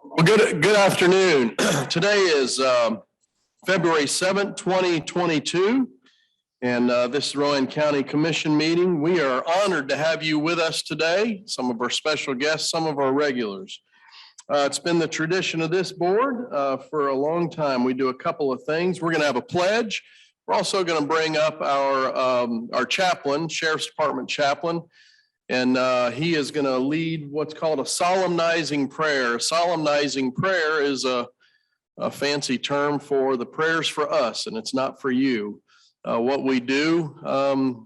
Well, good afternoon. Today is February 7th, 2022, and this is Rowan County Commission meeting. We are honored to have you with us today, some of our special guests, some of our regulars. It's been the tradition of this board for a long time. We do a couple of things. We're going to have a pledge. We're also going to bring up our chaplain, Sheriff's Department chaplain. And he is going to lead what's called a solemnizing prayer. Solemnizing prayer is a fancy term for the prayers for us, and it's not for you. What we do,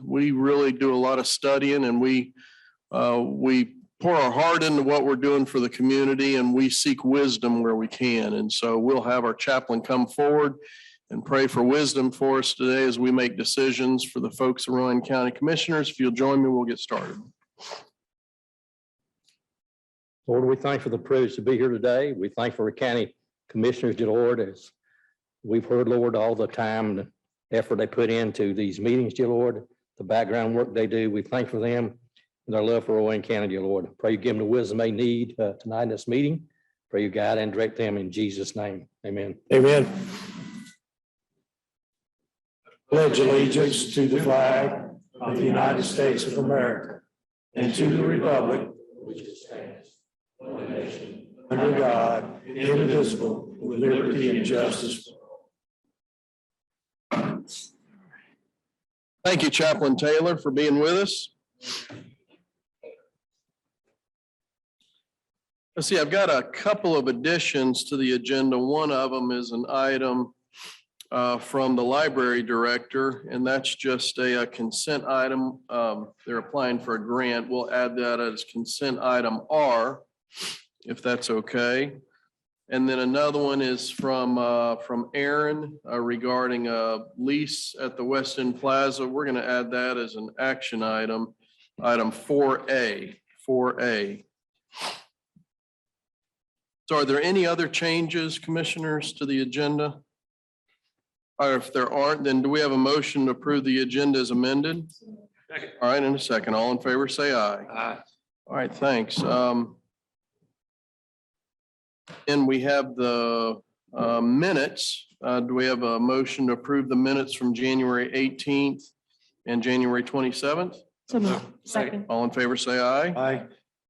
we really do a lot of studying, and we pour our heart into what we're doing for the community, and we seek wisdom where we can. And so we'll have our chaplain come forward and pray for wisdom for us today as we make decisions for the folks of Rowan County Commissioners. If you'll join me, we'll get started. Lord, we thank you for the privilege to be here today. We thank for the county commissioners, dear Lord, as we've heard, Lord, all the time, the effort they put into these meetings, dear Lord, the background work they do. We thank for them and their love for Rowan County, dear Lord. Pray you give them the wisdom they need tonight in this meeting. Pray you guide and direct them in Jesus' name. Amen. Amen. Pledge allegiance to the flag of the United States of America and to the republic which stands one nation under God, indivisible, with liberty and justice. Thank you, Chaplain Taylor, for being with us. Let's see, I've got a couple of additions to the agenda. One of them is an item from the library director, and that's just a consent item. They're applying for a grant. We'll add that as consent item R, if that's okay. And then another one is from Aaron regarding a lease at the West End Plaza. We're going to add that as an action item, item 4A. So are there any other changes, commissioners, to the agenda? Or if there aren't, then do we have a motion to approve the agenda as amended? Second. All right, in a second. All in favor, say aye. Aye. All right, thanks. And we have the minutes. Do we have a motion to approve the minutes from January 18th and January 27th? Second. All in favor, say aye. Aye.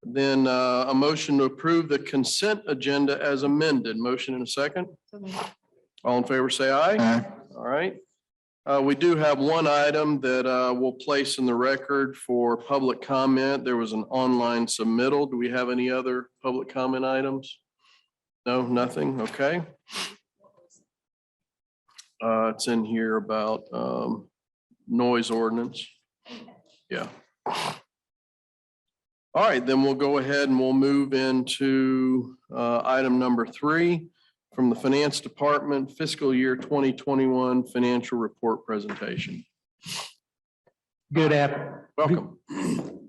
Then a motion to approve the consent agenda as amended. Motion in a second. All in favor, say aye. Aye. All right. We do have one item that we'll place in the record for public comment. There was an online submittal. Do we have any other public comment items? No, nothing. Okay. It's in here about noise ordinance. Yeah. All right, then we'll go ahead and we'll move into item number 3 from the Finance Department, fiscal year 2021 financial report presentation. Welcome.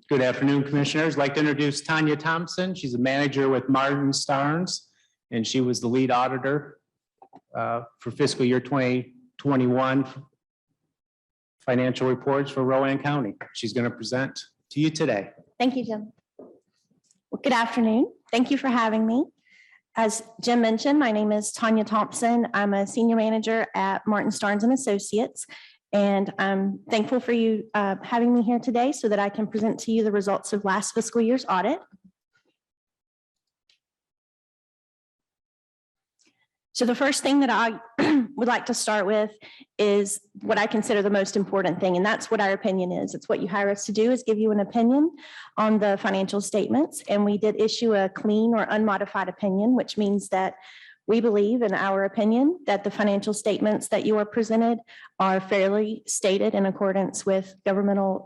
Good afternoon, commissioners. I'd like to introduce Tanya Thompson. She's a manager with Martin Starnes, and she was the lead auditor for fiscal year 2021 financial reports for Rowan County. She's going to present to you today. Thank you, Jim. Well, good afternoon. Thank you for having me. As Jim mentioned, my name is Tanya Thompson. I'm a senior manager at Martin Starnes and Associates, and I'm thankful for you having me here today so that I can present to you the results of last fiscal year's audit. So the first thing that I would like to start with is what I consider the most important thing, and that's what our opinion is. It's what you hire us to do, is give you an opinion on the financial statements. And we did issue a clean or unmodified opinion, which means that we believe, in our opinion, that the financial statements that you are presented are fairly stated in accordance with governmental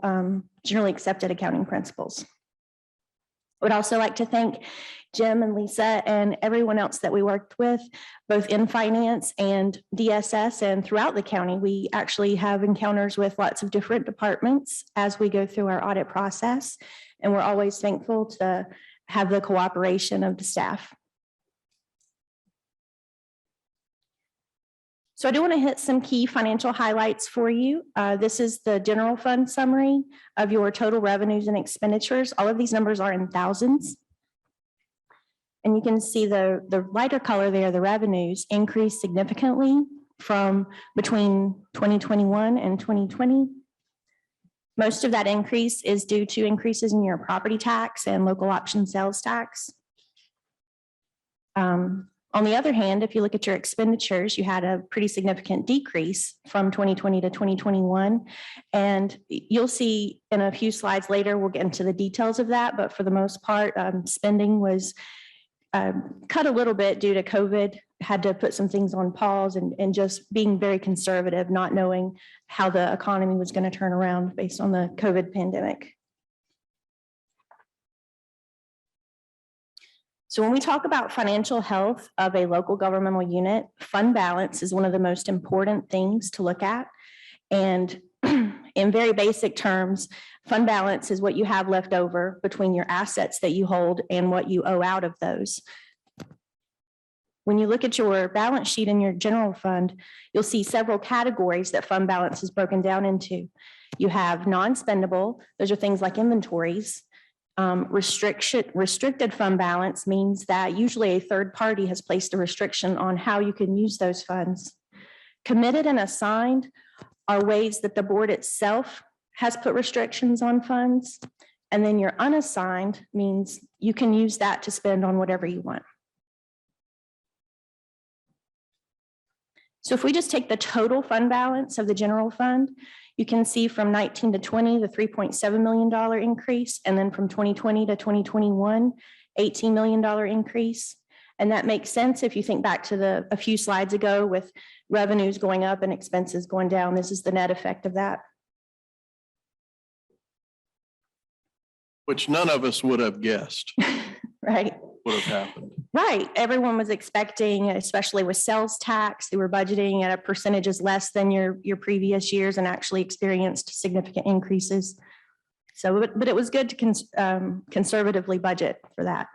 generally accepted accounting principles. I would also like to thank Jim and Lisa and everyone else that we worked with, both in finance and DSS and throughout the county. We actually have encounters with lots of different departments as we go through our audit process, and we're always thankful to have the cooperation of the staff. So I do want to hit some key financial highlights for you. This is the general fund summary of your total revenues and expenditures. All of these numbers are in thousands. And you can see the lighter color there, the revenues increased significantly from between 2021 and 2020. Most of that increase is due to increases in your property tax and local option sales tax. On the other hand, if you look at your expenditures, you had a pretty significant decrease from 2020 to 2021. And you'll see in a few slides later, we'll get into the details of that. But for the most part, spending was cut a little bit due to COVID, had to put some things on pause and just being very conservative, not knowing how the economy was going to turn around based on the COVID pandemic. So when we talk about financial health of a local governmental unit, fund balance is one of the most important things to look at. And in very basic terms, fund balance is what you have left over between your assets that you hold and what you owe out of those. When you look at your balance sheet in your general fund, you'll see several categories that fund balance is broken down into. You have non-spendable, those are things like inventories. Restricted fund balance means that usually a third party has placed a restriction on how you can use those funds. Committed and assigned are ways that the board itself has put restrictions on funds. And then your unassigned means you can use that to spend on whatever you want. So if we just take the total fund balance of the general fund, you can see from 19 to 20, the $3.7 million increase, and then from 2020 to 2021, $18 million increase. And that makes sense if you think back to a few slides ago with revenues going up and expenses going down. This is the net effect of that. Which none of us would have guessed Right. would have happened. Right. Everyone was expecting, especially with sales tax, they were budgeting at a percentages less than your previous years and actually experienced significant increases. So, but it was good to conservatively budget for that.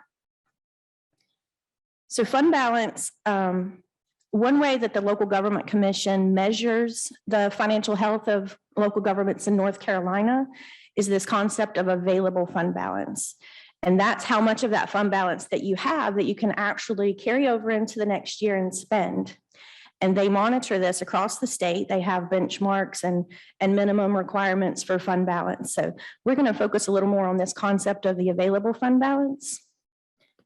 So fund balance, one way that the Local Government Commission measures the financial health of local governments in North Carolina is this concept of available fund balance. And that's how much of that fund balance that you have that you can actually carry over into the next year and spend. And they monitor this across the state. They have benchmarks and minimum requirements for fund balance. So we're going to focus a little more on this concept of the available fund balance.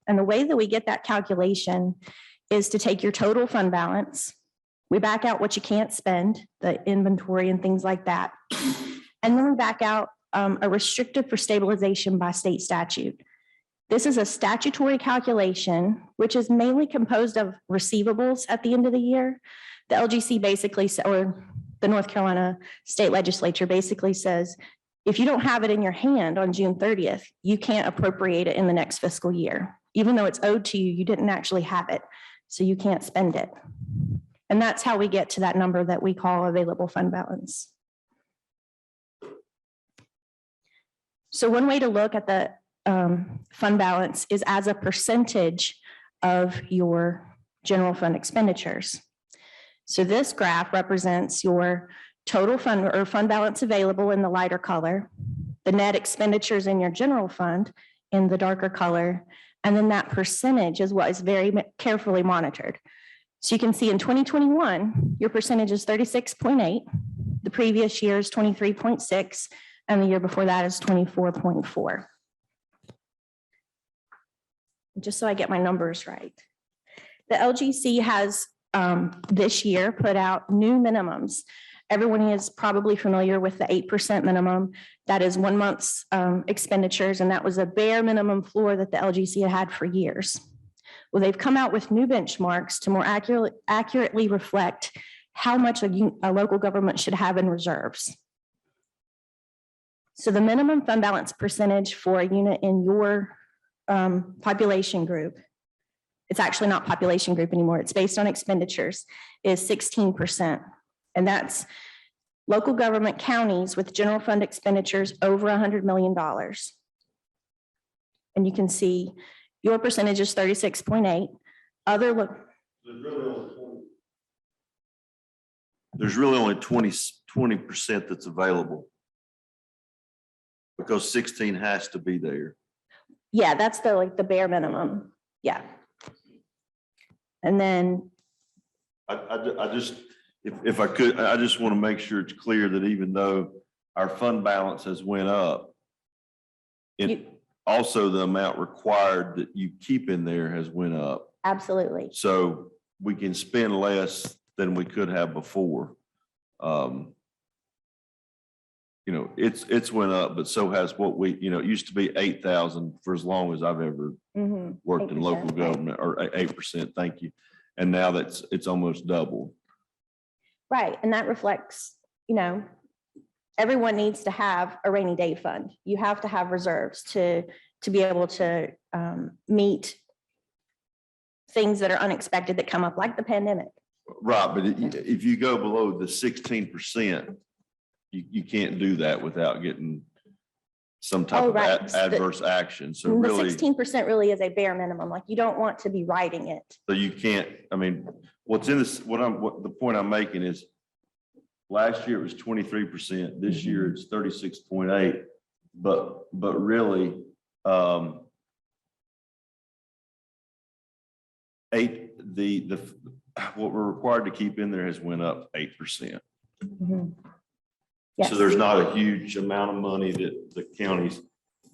And the way that we get that calculation is to take your total fund balance. We back out what you can't spend, the inventory and things like that. And then we back out a restricted for stabilization by state statute. This is a statutory calculation, which is mainly composed of receivables at the end of the year. The LGC basically, or the North Carolina State Legislature basically says, if you don't have it in your hand on June 30th, you can't appropriate it in the next fiscal year. Even though it's owed to you, you didn't actually have it, so you can't spend it. And that's how we get to that number that we call available fund balance. So one way to look at the fund balance is as a percentage of your general fund expenditures. So this graph represents your total fund or fund balance available in the lighter color, the net expenditures in your general fund in the darker color, and then that percentage is what is very carefully monitored. So you can see in 2021, your percentage is 36.8, the previous year is 23.6, and the year before that is 24.4. Just so I get my numbers right. The LGC has this year put out new minimums. Everyone is probably familiar with the 8% minimum. That is 1 month's expenditures, and that was a bare minimum floor that the LGC had for years. Well, they've come out with new benchmarks to more accurately reflect how much a local government should have in reserves. So the minimum fund balance percentage for a unit in your population group, it's actually not population group anymore, it's based on expenditures, is 16%. And that's local government counties with general fund expenditures over $100 million. And you can see your percentage is 36.8. There's really only 20% that's available, because 16 has to be there. Yeah, that's the bare minimum. Yeah. And then, I just, if I could, I just want to make sure it's clear that even though our fund balance has went up, it also the amount required that you keep in there has went up. absolutely. So we can spend less than we could have before. You know, it's went up, but so has what we, you know, it used to be 8,000 for as long as I've ever Mhm. worked in 8%, local right. government, or 8%, thank you. And now it's almost double. Right, and that reflects, you know, everyone needs to have a rainy day fund. You have to have reserves to be able to meet things that are unexpected that come up, like the pandemic. Right, but if you go below the 16%, you can't do that without getting some type Oh, of right. adverse action. So The really, 16% really is a bare minimum, like you don't want to be writing it. so you can't, I mean, what's in this, what the point I'm making is last year it was 23%, this year it's 36.8, but really, what we're required to keep in there has went up 8%. Yes. So there's not a huge amount of money that the county's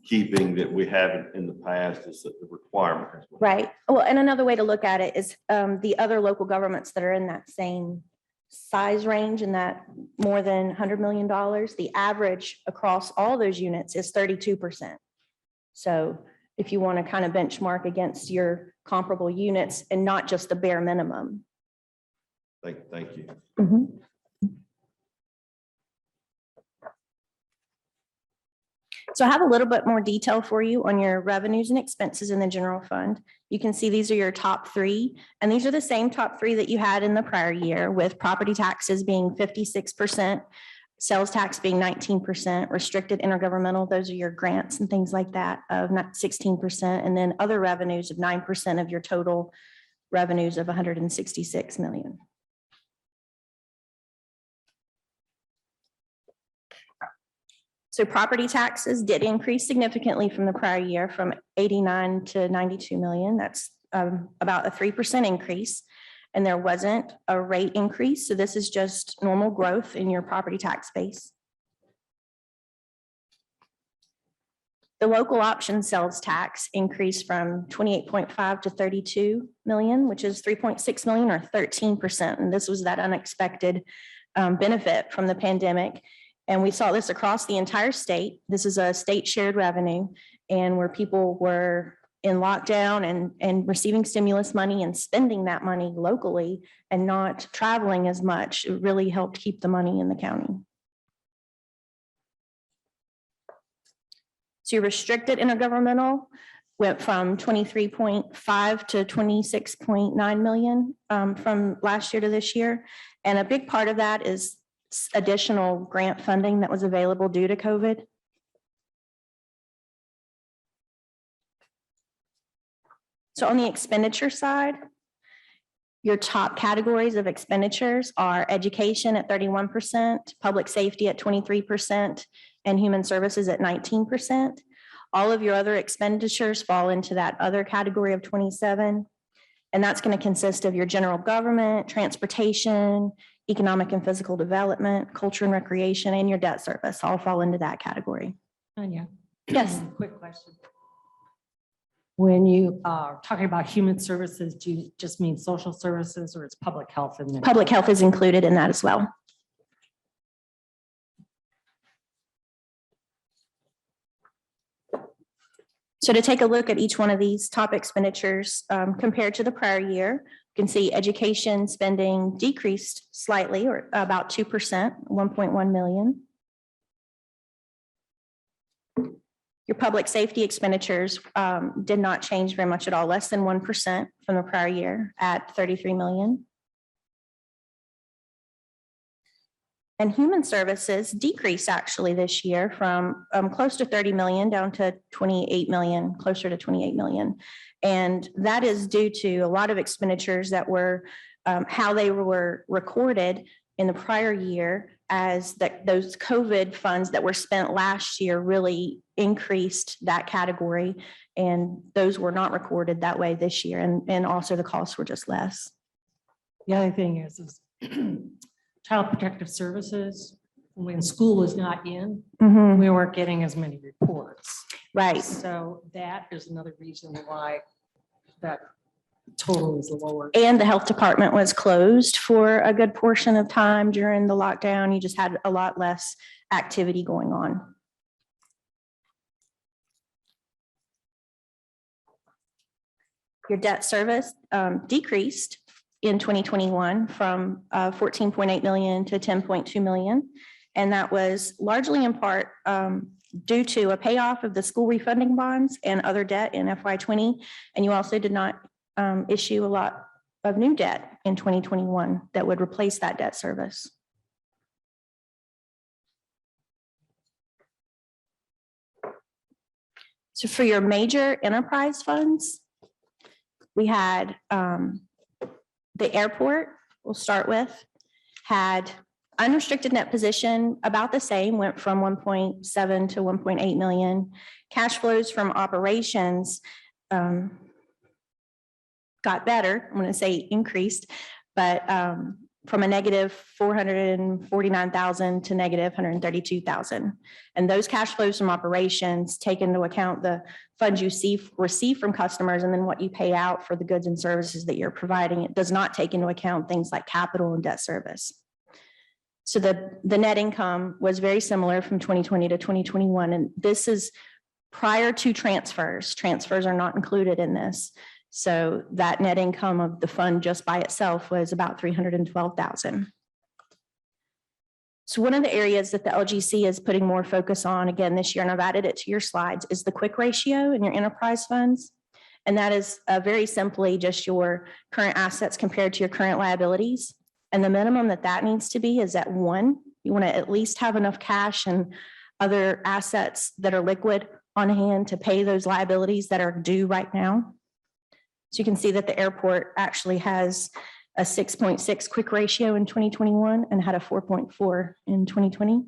keeping that we haven't in the past, is that the requirement has went up. Right. Well, and another way to look at it is the other local governments that are in that same size range and that more than $100 million, the average across all those units is 32%. So if you want to kind of benchmark against your comparable units and not just the bare minimum. Thank you. So I have a little bit more detail for you on your revenues and expenses in the general fund. You can see these are your top three, and these are the same top three that you had in the prior year, with property taxes being 56%, sales tax being 19%, restricted intergovernmental, those are your grants and things like that, of 16%, and then other revenues of 9% of your total revenues of 166 million. So property taxes did increase significantly from the prior year, from 89 to 92 million. That's about a 3% increase. And there wasn't a rate increase. So this is just normal growth in your property tax base. The local option sales tax increased from 28.5 to 32 million, which is 3.6 million or 13%. And this was that unexpected benefit from the pandemic. And we saw this across the entire state. This is a state shared revenue, and where people were in lockdown and receiving stimulus money and spending that money locally and not traveling as much, it really helped keep the money in the county. So your restricted intergovernmental went from 23.5 to 26.9 million from last year to this year. And a big part of that is additional grant funding that was available due to COVID. So on the expenditure side, your top categories of expenditures are education at 31%, public safety at 23%, and human services at 19%. All of your other expenditures fall into that other category of 27%. And that's going to consist of your general government, transportation, economic and physical development, culture and recreation, and your debt service all fall into that category. Tanya. Yes. Quick question. When you are talking about human services, do you just mean social services, or it's public health in there? Public health is included in that as well. So to take a look at each one of these top expenditures compared to the prior year, you can see education spending decreased slightly, or about 2%, 1.1 million. Your public safety expenditures did not change very much at all, less than 1% from the prior year at 33 million. And human services decreased actually this year from close to 30 million down to 28 million, closer to 28 million. And that is due to a lot of expenditures that were how they were recorded in the prior year, as those COVID funds that were spent last year really increased that category. And those were not recorded that way this year. And also the costs were just less. The other thing is Child Protective Services, when school was not in, we weren't getting as many reports. Right. So that is another reason why that total is lower. And the health department was closed for a good portion of time during the lockdown. You just had a lot less activity going on. Your debt service decreased in 2021 from 14.8 million to 10.2 million. And that was largely in part due to a payoff of the school refunding bonds and other debt in FY20. And you also did not issue a lot of new debt in 2021 that would replace that debt service. So for your major enterprise funds, we had the airport, we'll start with, had unrestricted net position about the same, went from 1.7 to 1.8 million. Cash flows from operations got better. I'm going to say increased, but from a negative 449,000 to negative 132,000. And those cash flows from operations take into account the funds you receive from customers and then what you pay out for the goods and services that you're providing. It does not take into account things like capital and debt service. So the net income was very similar from 2020 to 2021. And this is prior to transfers. Transfers are not included in this. So that net income of the fund just by itself was about 312,000. So one of the areas that the LGC is putting more focus on again this year, and I've added it to your slides, is the quick ratio in your enterprise funds. And that is very simply just your current assets compared to your current liabilities. And the minimum that needs to be is at 1. You want to at least have enough cash and other assets that are liquid on hand to pay those liabilities that are due right now. So you can see that the airport actually has a 6.6 quick ratio in 2021 and had a 4.4 in 2020.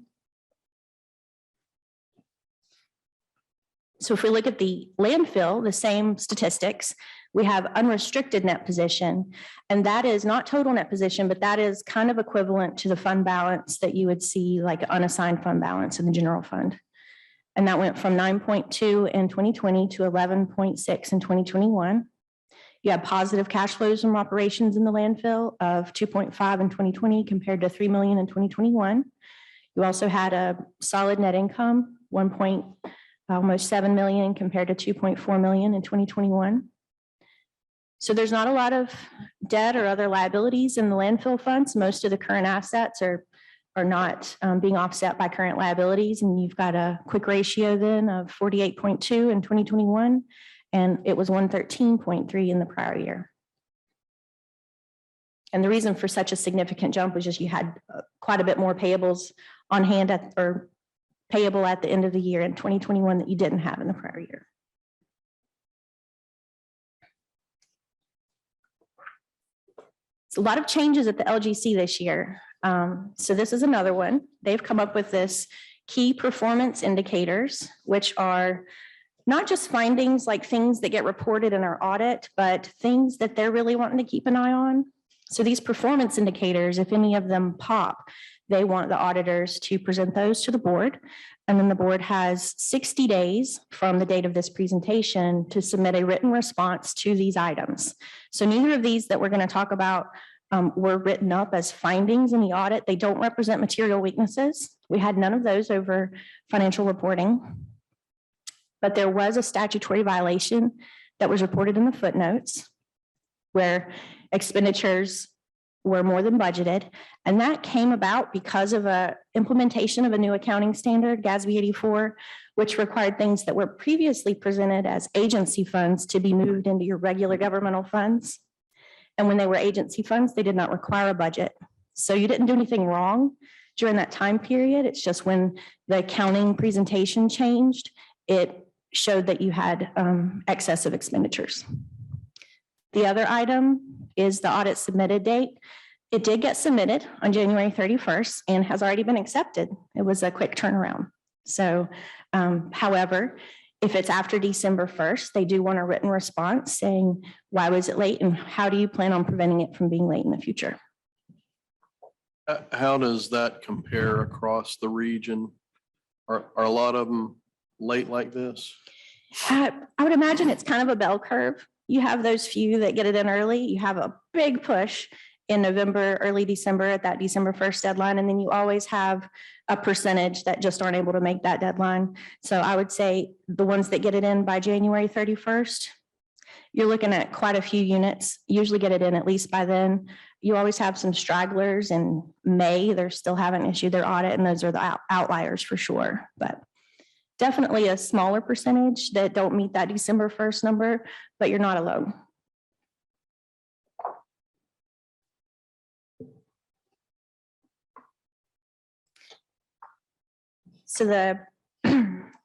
So if we look at the landfill, the same statistics, we have unrestricted net position, and that is not total net position, but that is kind of equivalent to the fund balance that you would see like unassigned fund balance in the general fund. And that went from 9.2 in 2020 to 11.6 in 2021. You have positive cash flows from operations in the landfill of 2.5 in 2020 compared to 3 million in 2021. You also had a solid net income, almost 7 million compared to 2.4 million in 2021. So there's not a lot of debt or other liabilities in the landfill funds. Most of the current assets are not being offset by current liabilities. And you've got a quick ratio then of 48.2 in 2021. And it was 113.3 in the prior year. And the reason for such a significant jump was just you had quite a bit more payables on hand or payable at the end of the year in 2021 that you didn't have in the prior year. It's a lot of changes at the LGC this year. So this is another one. They've come up with this key performance indicators, which are not just findings like things that get reported in our audit, but things that they're really wanting to keep an eye on. So these performance indicators, if any of them pop, they want the auditors to present those to the board. And then the board has 60 days from the date of this presentation to submit a written response to these items. So neither of these that we're going to talk about were written up as findings in the audit. They don't represent material weaknesses. We had none of those over financial reporting. But there was a statutory violation that was reported in the footnotes where expenditures were more than budgeted. And that came about because of a implementation of a new accounting standard, GASB 84, which required things that were previously presented as agency funds to be moved into your regular governmental funds. And when they were agency funds, they did not require a budget. So you didn't do anything wrong during that time period. It's just when the accounting presentation changed, it showed that you had excessive expenditures. The other item is the audit submitted date. It did get submitted on January 31st and has already been accepted. It was a quick turnaround. So, however, If it's after December 1st, they do want a written response saying, why was it late and how do you plan on preventing it from being late in the future? How does that compare across the region? Are a lot of them late like this? I would imagine it's kind of a bell curve. You have those few that get it in early. You have a big push in November, early December at that December 1st deadline. And then you always have a percentage that just aren't able to make that deadline. So I would say the ones that get it in by January 31st, you're looking at quite a few units, usually get it in at least by then. You always have some stragglers in May. They still haven't issued their audit, and those are the outliers for sure. But definitely a smaller percentage that don't meet that December 1st number, but you're not alone. So the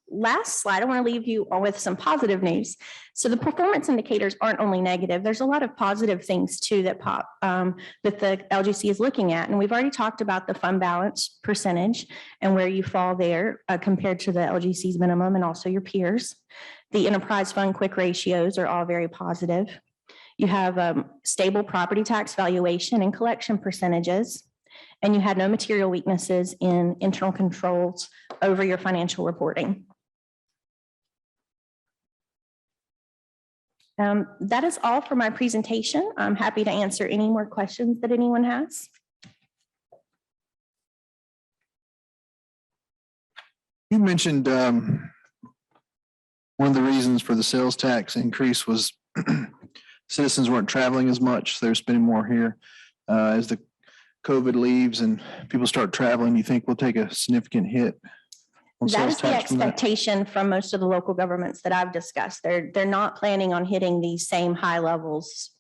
last slide, I want to leave you with some positive news. So the performance indicators aren't only negative. There's a lot of positive things too that pop that the LGC is looking at. And we've already talked about the fund balance percentage and where you fall there compared to the LGC's minimum and also your peers. The enterprise fund quick ratios are all very positive. You have stable property tax valuation and collection percentages. And you had no material weaknesses in internal controls over your financial reporting. That is all for my presentation. I'm happy to answer any more questions that anyone has. You mentioned one of the reasons for the sales tax increase was citizens weren't traveling as much. They're spending more here. As the COVID leaves and people start traveling, you think we'll take a significant hit? That is the expectation from most of the local governments that I've discussed. They're not planning on hitting these same high levels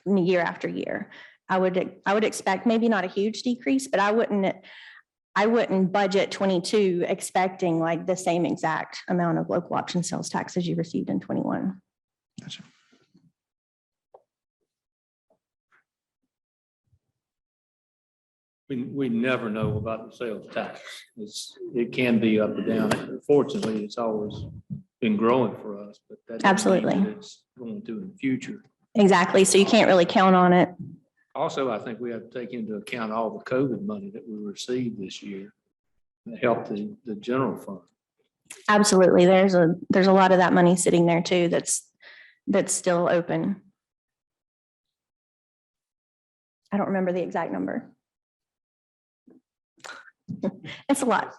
year after year. I would expect maybe not a huge decrease, but I wouldn't budget 22 expecting like the same exact amount of local option sales tax as you received in 21. Gotcha. We never know about the sales tax. It can be up or down. Fortunately, it's always been growing for us, but that doesn't mean Absolutely. that it's going to in the future. Exactly. So you can't really count on it. Also, I think we have to take into account all the COVID money that we received this year that helped the general fund. Absolutely. There's a lot of that money sitting there too that's still open. I don't remember the exact number. It's a lot.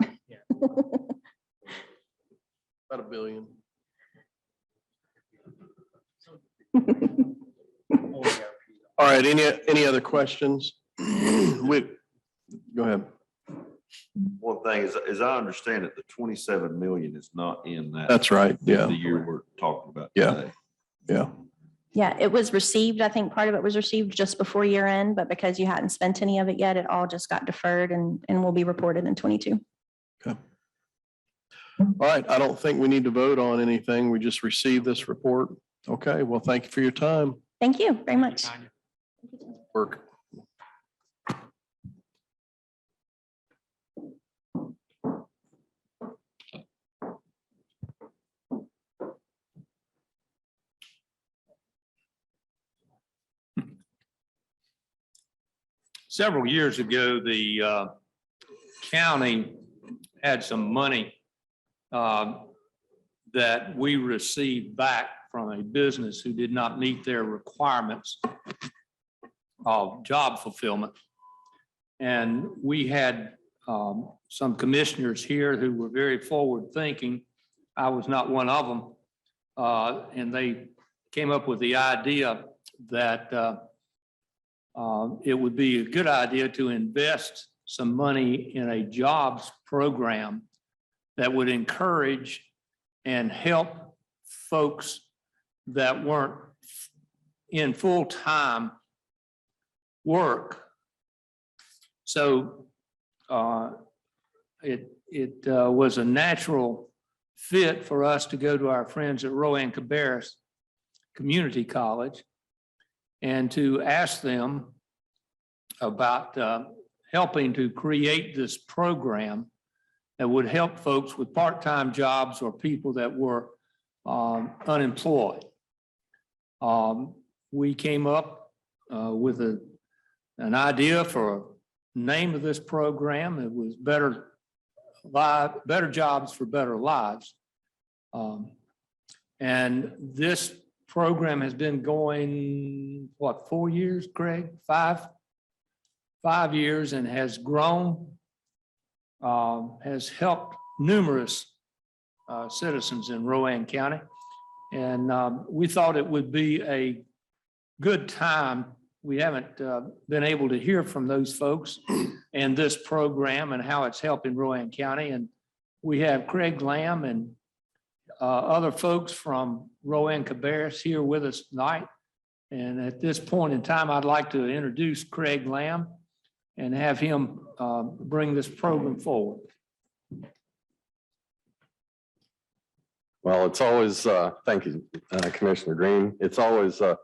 About $1 billion. All right, any other questions? Go ahead. One thing is, as I understand it, the 27 million is not in that. That's right, yeah. The year we're talking about Yeah. today. Yeah, Yeah, it was received. I think part of it was received just before year end, but because you hadn't spent any of it yet, it all just got deferred and will be reported in 22. okay. All right, I don't think we need to vote on anything. We just received this report. Okay, well, thank you for your time. Thank you very much. Work. Several years ago, the county had some money that we received back from a business who did not meet their requirements of job fulfillment. And we had some commissioners here who were very forward thinking. I was not one of them. And they came up with the idea that it would be a good idea to invest some money in a jobs program that would encourage and help folks that weren't in full-time work. So it was a natural fit for us to go to our friends at Rowan Community College and to ask them about helping to create this program that would help folks with part-time jobs or people that were unemployed. We came up with an idea for a name of this program. It was Better Jobs for Better Lives. And this program has been going, what, 4 years, Craig? 5 years, and has grown, has helped numerous citizens in Rowan County. And we thought it would be a good time. We haven't been able to hear from those folks and this program and how it's helping Rowan County. And we have Craig Lamb and other folks from Rowan Cabarrus here with us tonight. And at this point in time, I'd like to introduce Craig Lamb and have him bring this program forward. Well, it's always, thank you, Commissioner Green. It's always a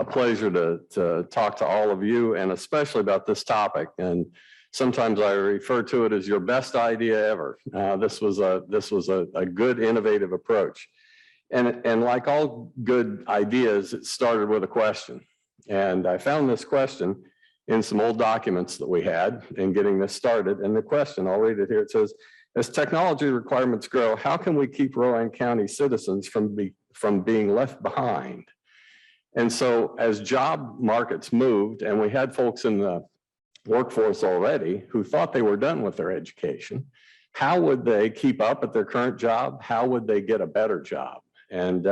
pleasure to talk to all of you, and especially about this topic. And sometimes I refer to it as your best idea ever. This was a good, innovative approach. And like all good ideas, it started with a question. And I found this question in some old documents that we had in getting this started. And the question, I'll read it here. It says, as technology requirements grow, how can we keep Rowan County citizens from being left behind? And so as job markets moved, and we had folks in the workforce already who thought they were done with their education, how would they keep up at their current job? How would they get a better job? And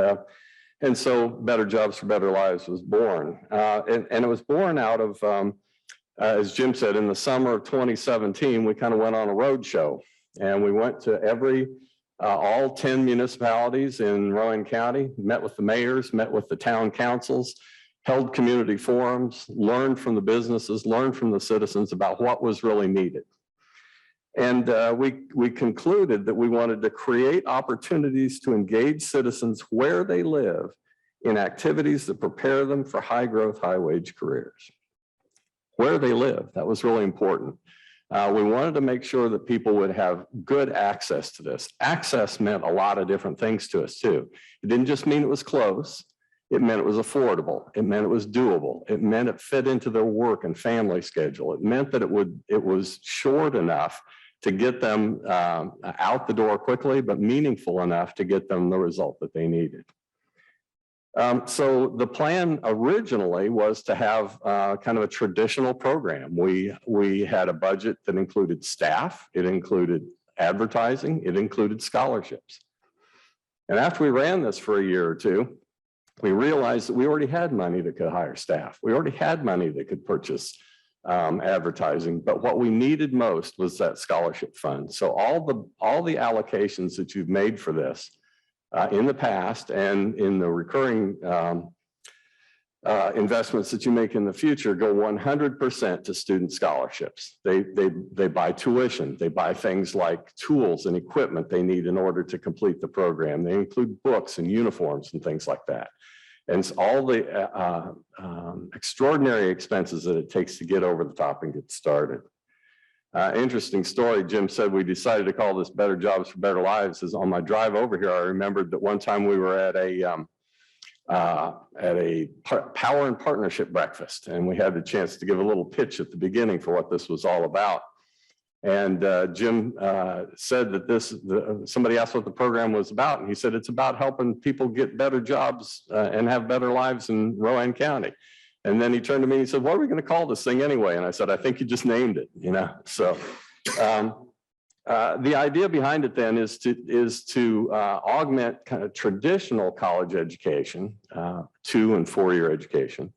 so Better Jobs for Better Lives was born. And it was born out of, as Jim said, in the summer of 2017, we kind of went on a road show. And we went to all 10 municipalities in Rowan County, met with the mayors, met with the town councils, held community forums, learned from the businesses, learned from the citizens about what was really needed. And we concluded that we wanted to create opportunities to engage citizens where they live in activities that prepare them for high growth, high wage careers. Where they live, that was really important. We wanted to make sure that people would have good access to this. Access meant a lot of different things to us too. It didn't just mean it was close. It meant it was affordable. It meant it was doable. It meant it fit into their work and family schedule. It meant that it was short enough to get them out the door quickly, but meaningful enough to get them the result that they needed. So the plan originally was to have kind of a traditional program. We had a budget that included staff, it included advertising, it included scholarships. And after we ran this for a year or two, we realized that we already had money that could hire staff. We already had money that could purchase advertising, but what we needed most was that scholarship fund. So all the allocations that you've made for this in the past and in the recurring investments that you make in the future go 100% to student scholarships. They buy tuition, they buy things like tools and equipment they need in order to complete the program. They include books and uniforms and things like that. And it's all the extraordinary expenses that it takes to get over the top and get started. Interesting story. Jim said we decided to call this Better Jobs for Better Lives. Is on my drive over here, I remembered that one time we were at a power and partnership breakfast, and we had the chance to give a little pitch at the beginning for what this was all about. And Jim said that somebody asked what the program was about, and he said it's about helping people get better jobs and have better lives in Rowan County. And then he turned to me and he said, what are we going to call this thing anyway? And I said, I think you just named it, you know. So the idea behind it then is to augment kind of traditional college education, 2- and 4-year education,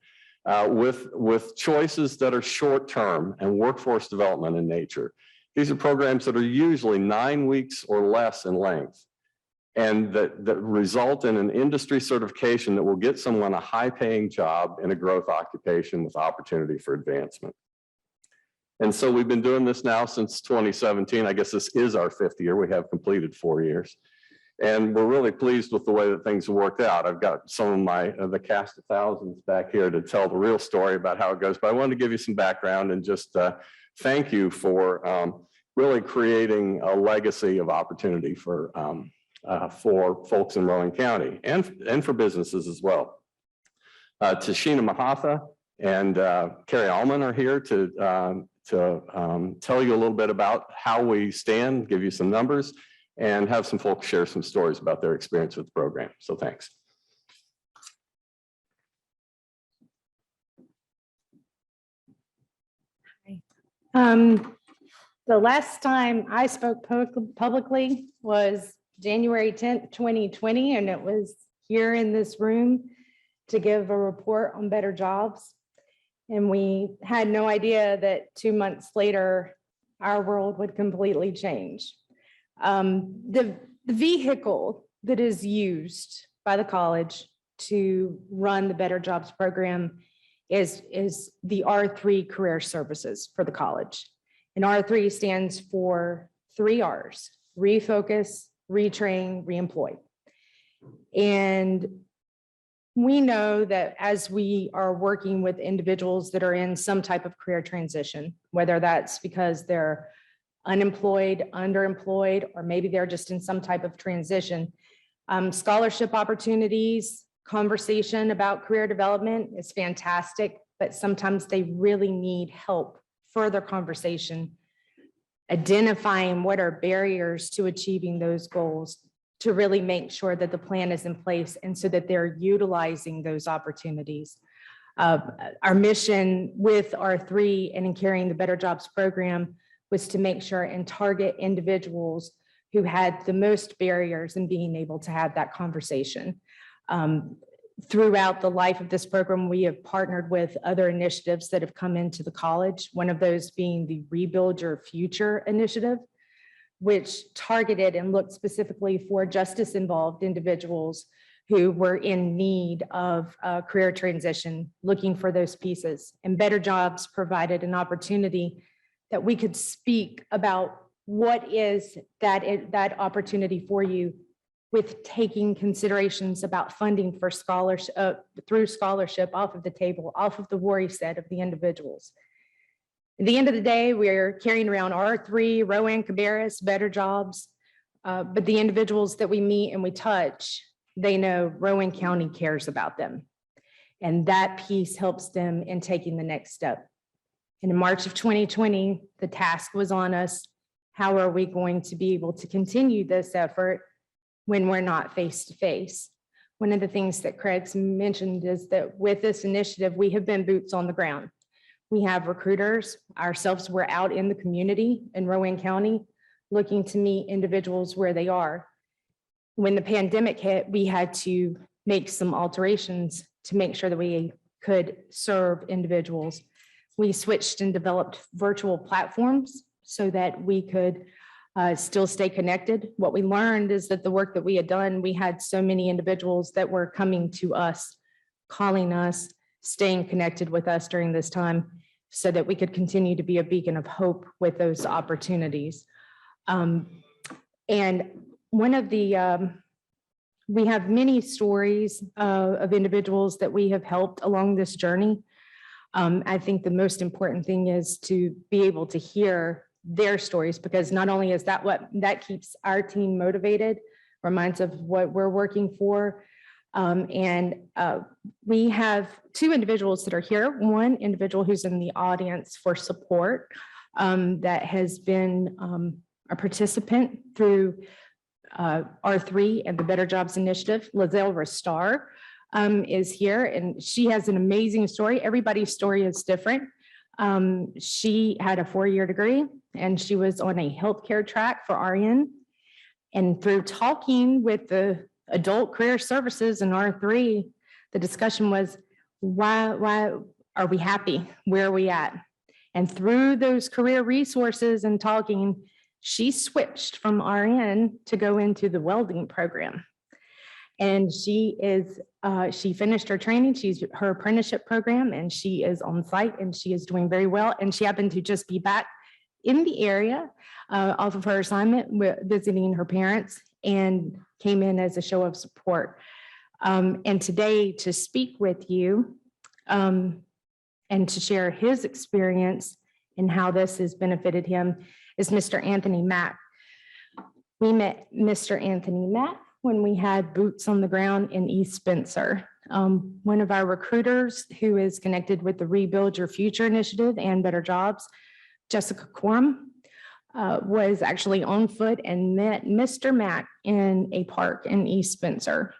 with choices that are short-term and workforce development in nature. These are programs that are usually 9 weeks or less in length, and that result in an industry certification that will get someone a high-paying job in a growth occupation with opportunity for advancement. And so we've been doing this now since 2017. I guess this is our 5th year. We have completed 4 years. And we're really pleased with the way that things have worked out. I've got some of the cast of thousands back here to tell the real story about how it goes. But I wanted to give you some background and just thank you for really creating a legacy of opportunity for for folks in Rowan County and for businesses as well. Tashina Mahatha and Carrie Allman are here to tell you a little bit about how we stand, give you some numbers, and have some folks share some stories about their experience with the program. So thanks. The last time I spoke publicly was January 10th, 2020, and it was here in this room to give a report on better jobs. And we had no idea that 2 months later, our world would completely change. The vehicle that is used by the college to run the Better Jobs program is the R3 Career Services for the college. And R3 stands for 3 R's: refocus, retrain, reemploy. And we know that as we are working with individuals that are in some type of career transition, whether that's because they're unemployed, underemployed, or maybe they're just in some type of transition, scholarship opportunities, conversation about career development is fantastic, but sometimes they really need help, further conversation, identifying what are barriers to achieving those goals, to really make sure that the plan is in place and so that they're utilizing those opportunities. Our mission with R3 and in carrying the Better Jobs program was to make sure and target individuals who had the most barriers in being able to have that conversation. Throughout the life of this program, we have partnered with other initiatives that have come into the college, one of those being the Rebuild Your Future initiative, which targeted and looked specifically for justice-involved individuals who were in need of career transition, looking for those pieces. And Better Jobs provided an opportunity that we could speak about what is that opportunity for you, with taking considerations about funding for scholarship through scholarship off of the table, off of the worry set of the individuals. At the end of the day, we're carrying around R3, Rowan, Cabarrus, Better Jobs, but the individuals that we meet and we touch, they know Rowan County cares about them. And that piece helps them in taking the next step. And in March of 2020, the task was on us. How are we going to be able to continue this effort when we're not face to face? One of the things that Craig's mentioned is that with this initiative, we have been boots on the ground. We have recruiters ourselves. We're out in the community in Rowan County looking to meet individuals where they are. When the pandemic hit, we had to make some alterations to make sure that we could serve individuals. We switched and developed virtual platforms so that we could still stay connected. What we learned is that the work that we had done, we had so many individuals that were coming to us, calling us, staying connected with us during this time so that we could continue to be a beacon of hope with those opportunities. And one of the, we have many stories of individuals that we have helped along this journey. I think the most important thing is to be able to hear their stories, because not only is that what that keeps our team motivated, reminds of what we're working for. We have 2 individuals that are here. One individual who's in the audience for support that has been a participant through R3 and the Better Jobs Initiative. Lizelle Restar is here, and she has an amazing story. Everybody's story is different. She had a 4-year degree and she was on a healthcare track for RN. And through talking with the adult career services in R3, the discussion was, why are we happy? Where are we at? And through those career resources and talking, she switched from RN to go into the welding program. And she finished her training, her apprenticeship program, and she is on site and she is doing very well. And she happened to just be back in the area off of her assignment, visiting her parents, and came in as a show of support. And today to speak with you and to share his experience and how this has benefited him is Mr. Anthony Mack. We met Mr. Anthony Mack when we had boots on the ground in East Spencer. One of our recruiters who is connected with the Rebuild Your Future Initiative and Better Jobs, Jessica Quorum, was actually on foot and met Mr. Mack in a park in East Spencer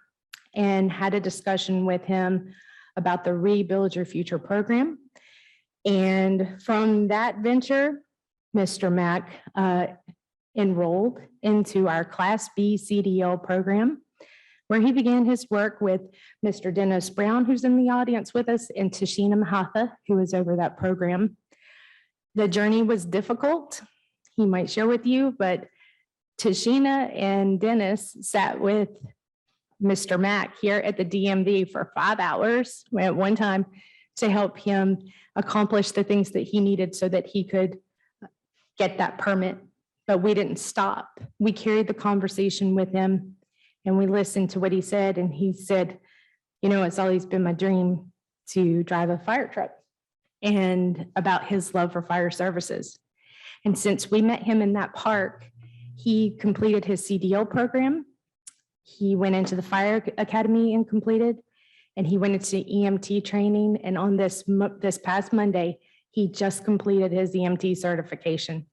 and had a discussion with him about the Rebuild Your Future program. And from that venture, Mr. Mack enrolled into our Class B CDL program, where he began his work with Mr. Dennis Brown, who's in the audience with us, and Tashina Mahatha, who is over that program. The journey was difficult, he might share with you, but Tashina and Dennis sat with Mr. Mack here at the DMV for 5 hours at one time to help him accomplish the things that he needed so that he could get that permit. But we didn't stop. We carried the conversation with him and we listened to what he said. And he said, you know, it's always been my dream to drive a fire truck, and about his love for fire services. And since we met him in that park, he completed his CDL program. He went into the fire academy and completed, and he went into EMT training. And on this past Monday, he just completed his EMT certification.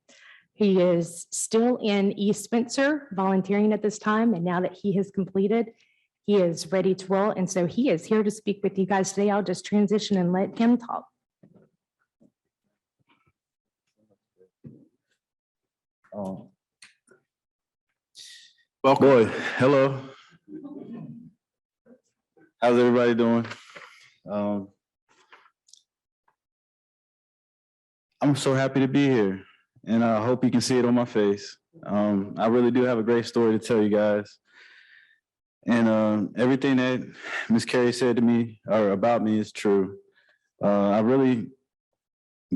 He is still in East Spencer volunteering at this time. And now that he has completed, he is ready to roll. And so he is here to speak with you guys today. I'll just transition and let him talk. Well, Boy, hello. How's everybody doing? I'm so happy to be here, and I hope you can see it on my face. I really do have a great story to tell you guys. And everything that Ms. Carey said to me or about me is true. I really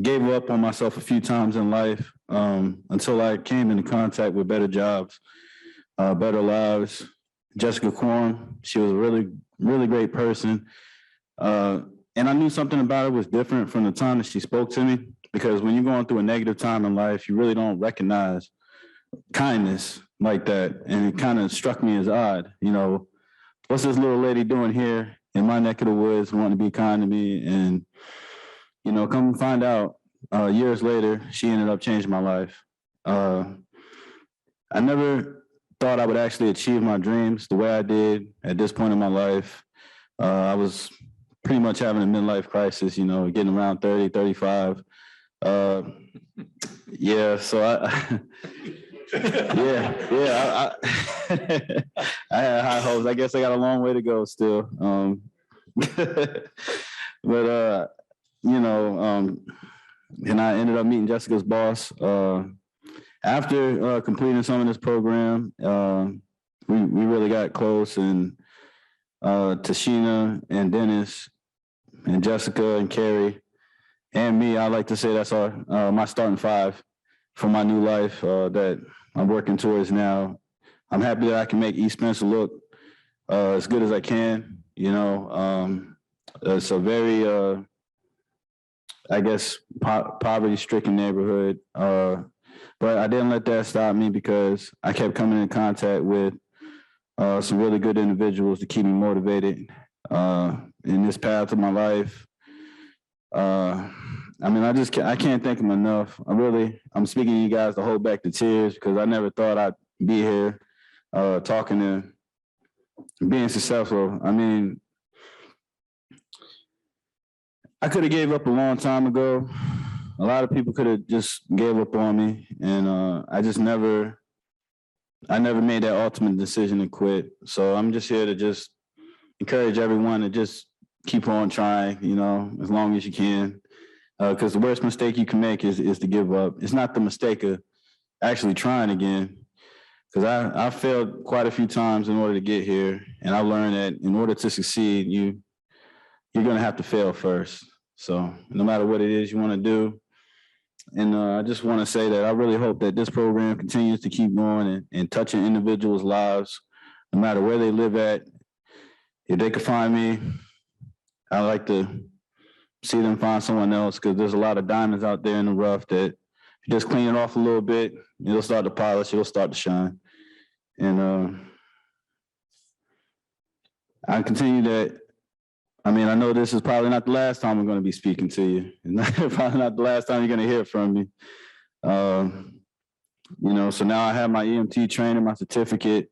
gave up on myself a few times in life until I came into contact with Better Jobs, Better Lives. Jessica Quorum, she was a really, really great person. And I knew something about her was different from the time that she spoke to me, because when you're going through a negative time in life, you really don't recognize kindness like that. And it kind of struck me as odd, you know, what's this little lady doing here in my neck of the woods wanting to be kind to me? And, you know, come find out years later, she ended up changing my life. I never thought I would actually achieve my dreams the way I did at this point in my life. I was pretty much having a midlife crisis, you know, getting around 30, 35. Yeah, so I I had high hopes. I guess I got a long way to go still. But you know, and I ended up meeting Jessica's boss. After completing some of this program, we really got close, and Tashina and Dennis and Jessica and Carrie and me, I like to say that's my starting five for my new life that I'm working towards now. I'm happy that I can make East Spencer look as good as I can. You know, it's a very, I guess, poverty-stricken neighborhood. But I didn't let that stop me, because I kept coming in contact with some really good individuals to keep me motivated in this path of my life. I mean, I can't thank them enough. I'm speaking to you guys to hold back the tears, because I never thought I'd be here talking to being successful. I mean, I could have gave up a long time ago. A lot of people could have just gave up on me, and I never made that ultimate decision to quit. So I'm just here to just encourage everyone to just keep on trying, you know, as long as you can. Because the worst mistake you can make is to give up. It's not the mistake of actually trying again. Because I failed quite a few times in order to get here. And I learned that in order to succeed, you're going to have to fail first. So no matter what it is you want to do. And I just want to say that I really hope that this program continues to keep going and touching individuals' lives, no matter where they live at. If they could find me, I like to see them find someone else, because there's a lot of diamonds out there in the rough that if you just clean it off a little bit, it'll start to polish, it'll start to shine. And I continue that. I mean, I know this is probably not the last time I'm going to be speaking to you, and probably not the last time you're going to hear from me. So now I have my EMT training, my certificate.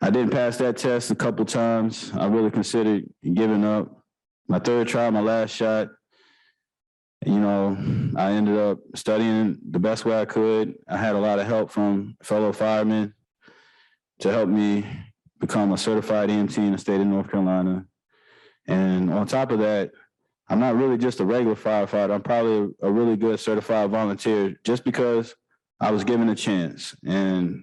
I didn't pass that test a couple times. I really considered giving up. My third try, my last shot. I ended up studying the best way I could. I had a lot of help from fellow firemen to help me become a certified EMT in the state of North Carolina. And on top of that, I'm not really just a regular firefighter. I'm probably a really good certified volunteer just because I was given a chance. And,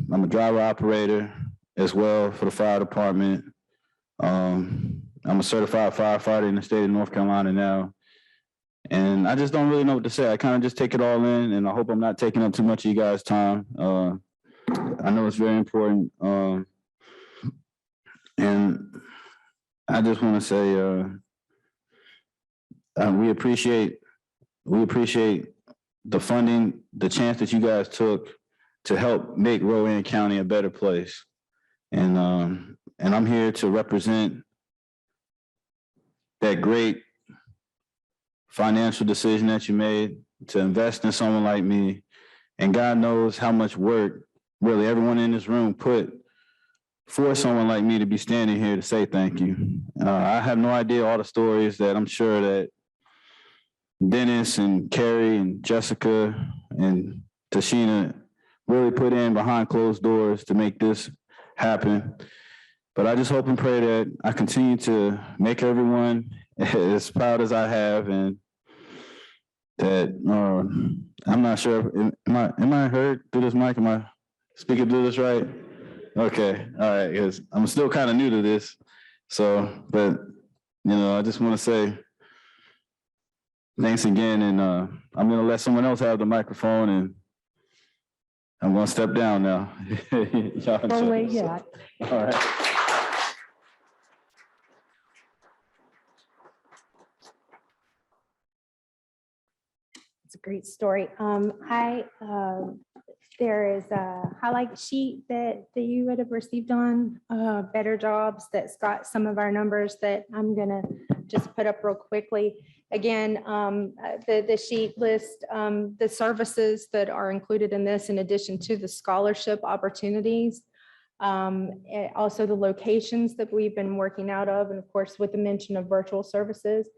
I'm a driver operator as well for the fire department. I'm a certified firefighter in the state of North Carolina now. And I just don't really know what to say. I kind of just take it all in, and I hope I'm not taking up too much of you guys' time. I know it's very important. And I just want to say we appreciate the funding, the chance that you guys took to help make Rowan County a better place. And I'm here to represent that great financial decision that you made to invest in someone like me. And God knows how much work really everyone in this room put for someone like me to be standing here to say thank you. I have no idea all the stories that I'm sure that Dennis and Carrie and Jessica and Tashina really put in behind closed doors to make this happen. But I just hope and pray that I continue to make everyone as proud as I have, and that I'm not sure, am I heard through this mic? Am I speaking through this right? Okay, all right, because I'm still kind of new to this. So, but, I just want to say thanks again, and I'm going to let someone else have the microphone, and I'm going to step down now. Don't wait yet. All right. It's a great story. There is a highlight sheet that you would have received on Better Jobs that's got some of our numbers that I'm gonna just put up real quickly. Again, the sheet lists the services that are included in this in addition to the scholarship opportunities. Also the locations that we've been working out of, and of course with the mention of virtual services.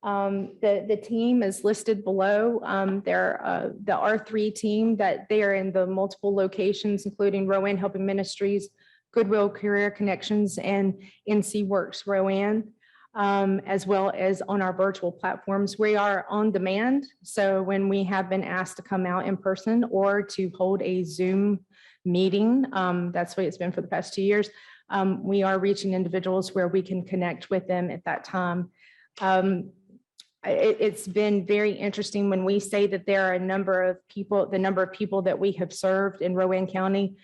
The team is listed below. They're the R3 team that they are in the multiple locations, including Rowan Helping Ministries, Goodwill Career Connections, and NC Works Rowan, as well as on our virtual platforms. We are on demand. So when we have been asked to come out in person or to hold a Zoom meeting, that's the way it's been for the past 2 years, we are reaching individuals where we can connect with them at that time. It's been very interesting when we say that there are a number of people, the number of people that we have served in Rowan County.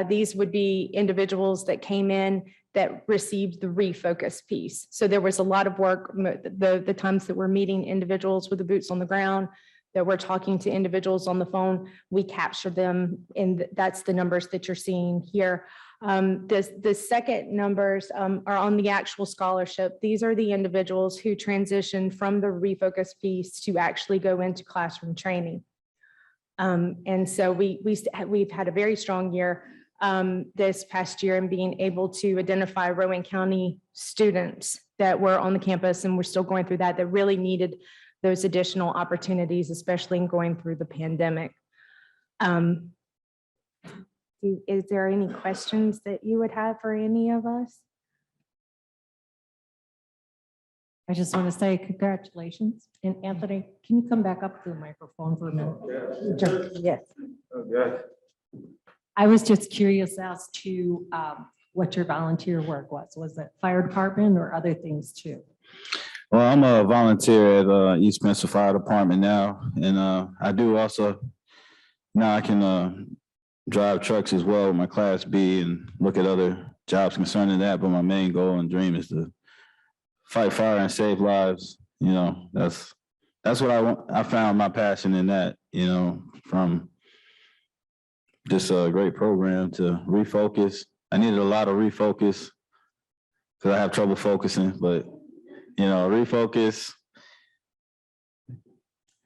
These would be individuals that came in that received the refocus piece. So there was a lot of work, the times that we're meeting individuals with the boots on the ground, that we're talking to individuals on the phone, we capture them, and that's the numbers that you're seeing here. The second numbers are on the actual scholarship. These are the individuals who transitioned from the refocus piece to actually go into classroom training. And so we've had a very strong year this past year in being able to identify Rowan County students that were on the campus, and we're still going through that really needed those additional opportunities, especially in going through the pandemic. Is there any questions that you would have for any of us? I just want to say congratulations. And Anthony, can you come back up to the microphone for a minute? Yes. Okay. I was just curious as to what your volunteer work was. Was it fire department or other things too? Well, I'm a volunteer at East Spencer Fire Department now, and I do also, now I can drive trucks as well with my Class B and look at other jobs concerning that, but my main goal and dream is to fight fire and save lives. That's what I want. I found my passion in that, from just a great program to refocus. I needed a lot of refocus because I have trouble focusing, but refocus.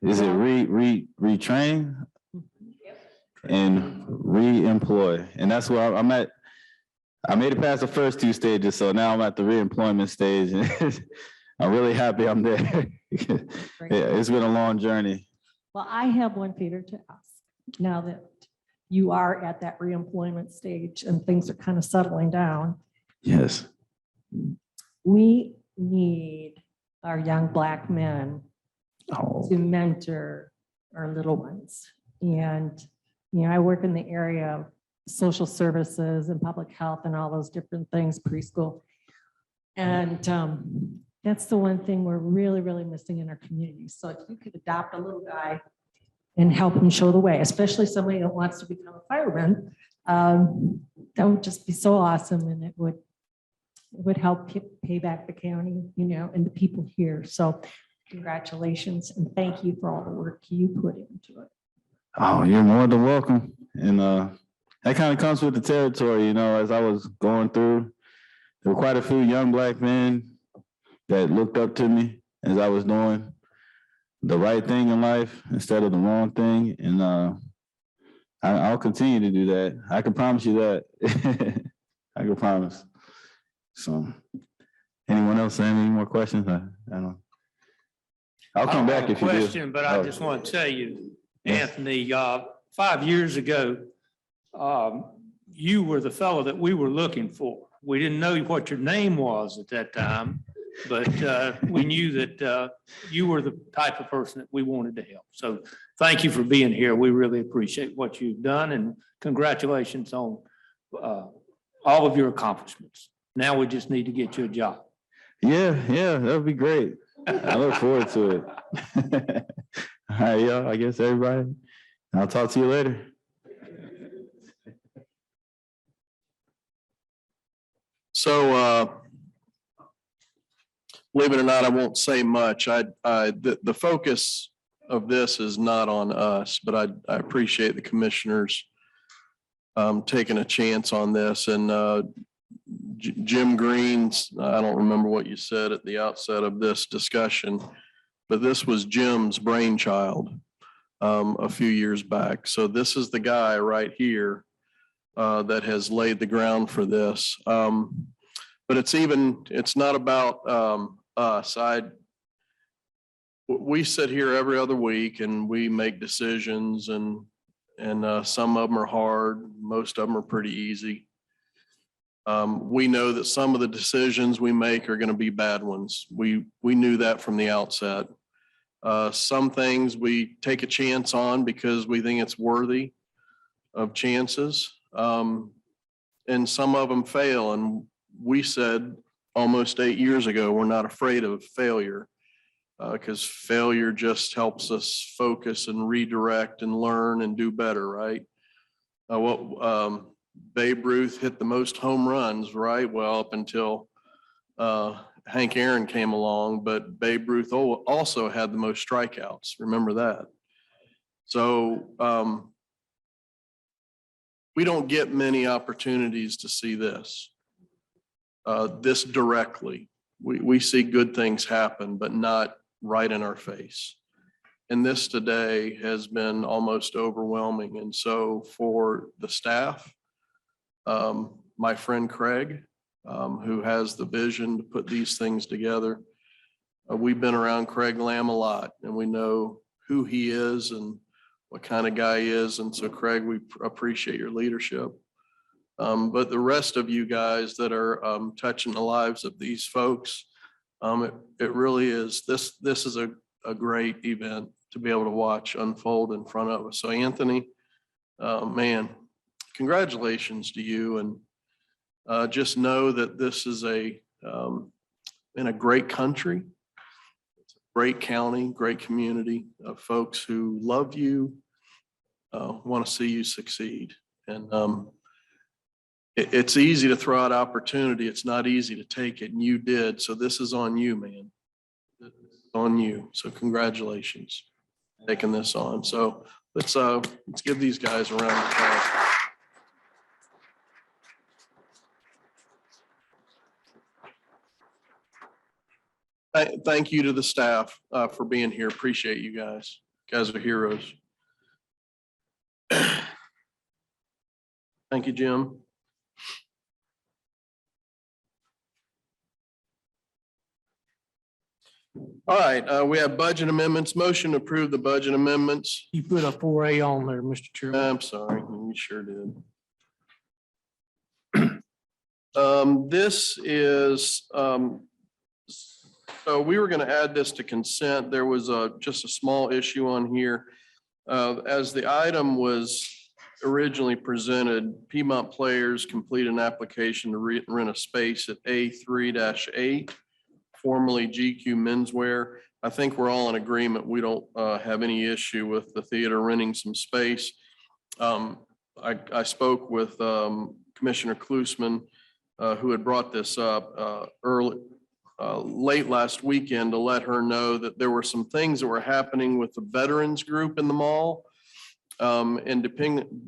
Is it retrain and re-employ? And that's where I'm at. I made it past the first two stages, so now I'm at the re-employment stage. I'm really happy I'm there. Yeah, it's been a long journey. Well, I have one favor to ask. Now that you are at that reemployment stage and things are kind of settling down, Yes. we need our young Black men Oh, to mentor our little ones. And, I work in the area of social services and public health and all those different things, preschool. And that's the one thing we're really, really missing in our community. So if you could adopt a little guy and help him show the way, especially somebody that wants to become a fireman, that would just be so awesome. And it would help pay back the county, and the people here. So congratulations and thank you for all the work you put into it. oh, you're more than welcome. And that kind of comes with the territory, as I was going through, there were quite a few young Black men that looked up to me as I was doing the right thing in life instead of the wrong thing. And I'll continue to do that. I can promise you that. I can promise. So anyone else have any more questions? I don't. I'll come back if you do. Question, but I just want to tell you, Anthony, 5 years ago, you were the fellow that we were looking for. We didn't know what your name was at that time, but we knew that you were the type of person that we wanted to help. So thank you for being here. We really appreciate what you've done, and congratulations on all of your accomplishments. Now we just need to get you a job. Yeah, that would be great. I look forward to it. All right, y'all, I guess everybody, I'll talk to you later. So, believe it or not, I won't say much. The focus of this is not on us, but I appreciate the commissioners taking a chance on this. And Jim Green's, I don't remember what you said at the outset of this discussion, but this was Jim's brainchild a few years back. So this is the guy right here that has laid the ground for this. But it's not about us. We sit here every other week and we make decisions, and some of them are hard, most of them are pretty easy. We know that some of the decisions we make are going to be bad ones. We knew that from the outset. Some things we take a chance on because we think it's worthy of chances. And some of them fail. And we said almost 8 years ago, we're not afraid of failure because failure just helps us focus and redirect and learn and do better, right? Babe Ruth hit the most home runs, right? Well, up until Hank Aaron came along, but Babe Ruth also had the most strikeouts. Remember that. So we don't get many opportunities to see this directly. We see good things happen, but not right in our face. And this today has been almost overwhelming. And so for the staff, my friend Craig, who has the vision to put these things together. We've been around Craig Lamb a lot, and we know who he is and what kind of guy he is. And so Craig, we appreciate your leadership. But the rest of you guys that are touching the lives of these folks, it really is, this is a great event to be able to watch unfold in front of us. So Anthony, man, congratulations to you, and just know that this is in a great country, great county, great community of folks who love you, want to see you succeed. And it's easy to throw out opportunity. It's not easy to take it, and you did. So this is on you, man. It's on you. So congratulations taking this on. So let's give these guys a round of applause. Thank you to the staff for being here. Appreciate you guys. You guys are heroes. Thank you, Jim. All right, we have budget amendments. Motion to approve the budget amendments. You put a 4A on there, Mr. Chairman. I'm sorry, you sure did. This is, so we were going to add this to consent. There was just a small issue on here. As the item was originally presented, Piedmont Players complete an application to rent a space at A3-8, formerly GQ Menswear. I think we're all in agreement. We don't have any issue with the theater renting some space. I spoke with Commissioner Klusman, who had brought this up late last weekend, to let her know that there were some things that were happening with the veterans group in the mall. And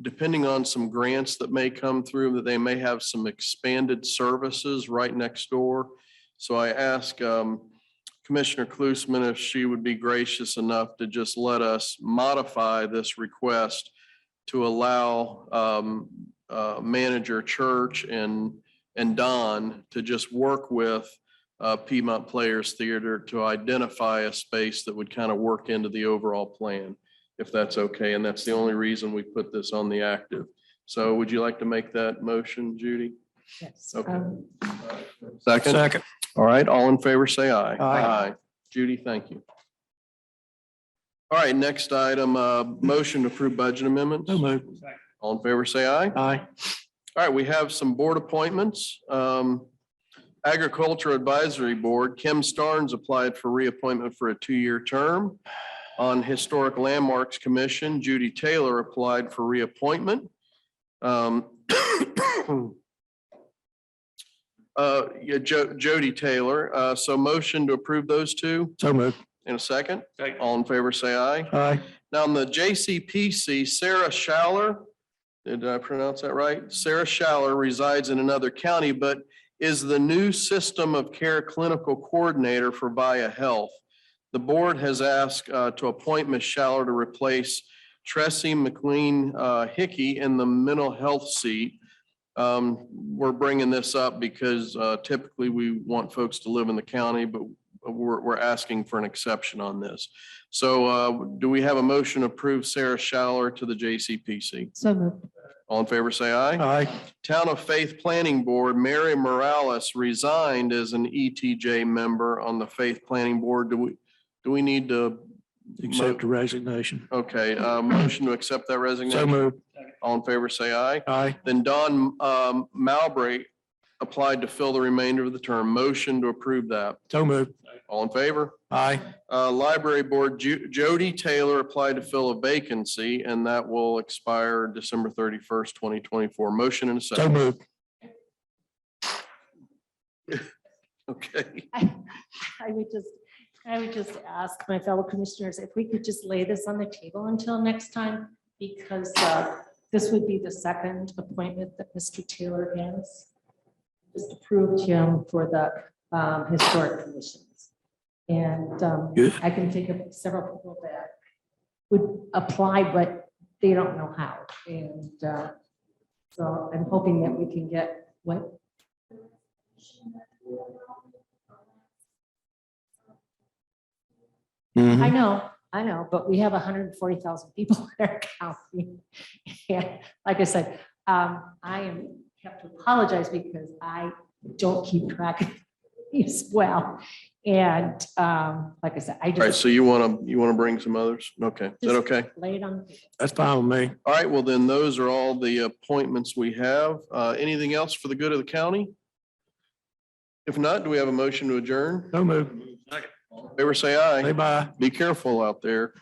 depending on some grants that may come through, that they may have some expanded services right next door. So I asked Commissioner Klusman if she would be gracious enough to just let us modify this request to allow Manager Church and Don to just work with Piedmont Players Theater to identify a space that would kind of work into the overall plan, if that's okay. And that's the only reason we put this on the active. So would you like to make that motion, Judy? Yes. Okay. Second. All right, all in favor, say aye. Aye. Judy, thank you. All right, next item, motion to approve budget amendments. So moved. All in favor, say aye. Aye. All right, we have some board appointments. Agriculture Advisory Board, Kim Starnes applied for reappointment for a 2-year term. On Historic Landmarks Commission, Judy Taylor applied for reappointment. Jody Taylor. So motion to approve those two So moved. in a second. All in favor, say aye. Aye. Now, on the JCPC, Sarah Schaller, did I pronounce that right? Sarah Schaller resides in another county, but is the new system of care clinical coordinator for Via Health. The board has asked to appoint Ms. Schaller to replace Tressie McLean Hickey in the mental health seat. We're bringing this up because typically we want folks to live in the county, but we're asking for an exception on this. So do we have a motion to approve Sarah Schaller to the JCPC? So moved. All in favor, say aye. Aye. Town of Faith Planning Board, Mary Morales resigned as an ETJ member on the Faith Planning Board. Do we need to? Accept the resignation. Okay, motion to accept that So resignation. moved. All in favor, say aye. Aye. Then Don Mowbray applied to fill the remainder of the term. Motion to approve that. So moved. All in favor? Aye. Library Board, Jody Taylor applied to fill a vacancy, and that will expire December 31st, 2024. Motion and a So second. moved. Okay. I would just ask my fellow commissioners if we could just lay this on the table until next time, because this would be the second appointment that Mr. Taylor has. Just approved him for the historic commissions. And Good. I can think of several people that would apply, but they don't know how. And so I'm hoping that we can get what. I know, but we have 140,000 people in our county. And like I said, I have to apologize because I don't keep track of these well. And like I said, I All right, just so you want to bring some others? Okay, is that Just- okay? lay it on. the table. That's fine with me. All right, well then, those are all the appointments we have. Anything else for the good of the county? If not, do we have a motion to adjourn? So moved. Favor say aye. Say bye. Be careful out there.